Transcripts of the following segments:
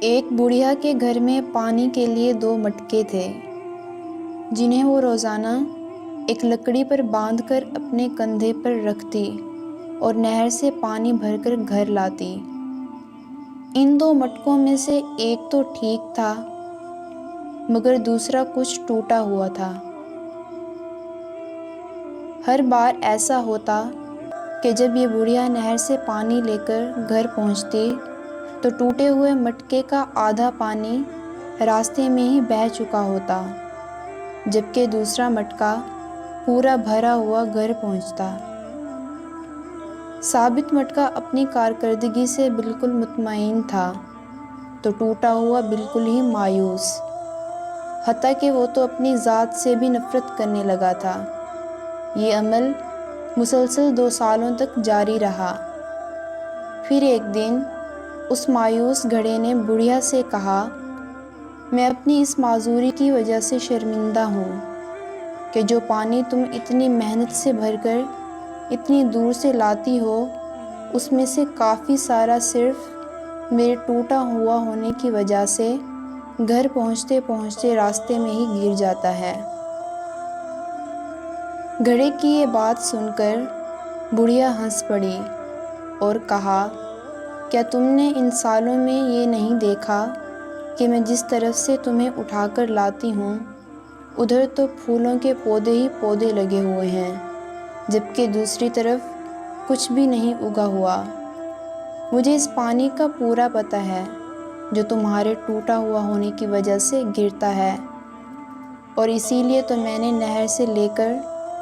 ایک بڑھیا کے گھر میں پانی کے لیے 2 مٹکے تھے جنہیں وہ روزانہ ایک لکڑی پر باندھ کر اپنے کندھے پر رکھتی اور نہر سے پانی بھر کر گھر لاتی۔ ان 2 مٹکوں میں سے ایک تو ٹھیک تھا مگر دوسرا کچھ ٹوٹا ہوا تھا۔ ہر بار ایسا ہوتا کہ جب یہ بڑھیا نہر سے پانی لے کر گھر پہنچتی تو ٹوٹے ہوئے مٹکے کا آدھا پانی راستے میں ہی بہہ چکا ہوتا، جبکہ دوسرا مٹکا پورا بھرا ہوا گھر پہنچتا۔ ثابت مٹکا اپنی کارکردگی سے بالکل مطمئن تھا تو ٹوٹا ہوا بالکل ہی مایوس، حتیٰ کہ وہ تو اپنی ذات سے بھی نفرت کرنے لگا تھا۔ یہ عمل مسلسل 2 سالوں تک جاری رہا۔ پھر ایک دن اس مایوس گدھے نے بڑھیا سے کہا، میں اپنی اس معذوری کی وجہ سے شرمندہ ہوں کہ جو پانی تم اتنی محنت سے بھر کر اتنی دور سے لاتی ہو اس میں سے کافی سارا صرف میرے ٹوٹا ہوا ہونے کی وجہ سے گھر پہنچتے پہنچتے راستے میں ہی گر جاتا ہے۔ گدھے کی یہ بات سن کر بڑھیا ہنس پڑی اور کہا، کیا تم نے ان سالوں میں یہ نہیں دیکھا کہ میں جس طرف سے تمہیں اٹھا کر لاتی ہوں ادھر تو پھولوں کے پودے ہی پودے لگے ہوئے ہیں، جبکہ دوسری طرف کچھ بھی نہیں اگا ہوا۔ مجھے اس پانی کا پورا پتہ ہے جو تمہارے ٹوٹا ہوا ہونے کی وجہ سے گرتا ہے، اور اسی لیے تو میں نے نہر سے لے کر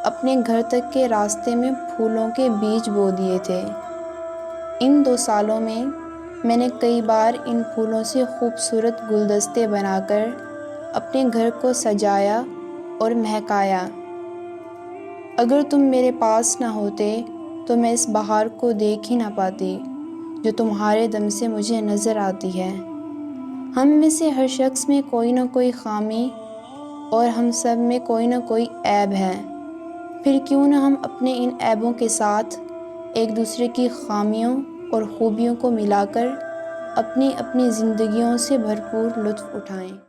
اپنے گھر تک کے راستے میں پھولوں کے بیج بو دیے تھے۔ ان 2 سالوں میں نے کئی بار ان پھولوں سے خوبصورت گلدستے بنا کر اپنے گھر کو سجایا اور مہکایا۔ اگر تم میرے پاس نہ ہوتے تو میں اس بہار کو دیکھ ہی نہ پاتی جو تمہارے دم سے مجھے نظر آتی ہے۔ ہم میں سے ہر شخص میں کوئی نہ کوئی خامی اور ہم سب میں کوئی نہ کوئی عیب ہے، پھر کیوں نہ ہم اپنے ان عیبوں کے ساتھ ایک دوسرے کی خامیوں اور خوبیوں کو ملا کر اپنی اپنی زندگیوں سے بھرپور لطف اٹھائیں۔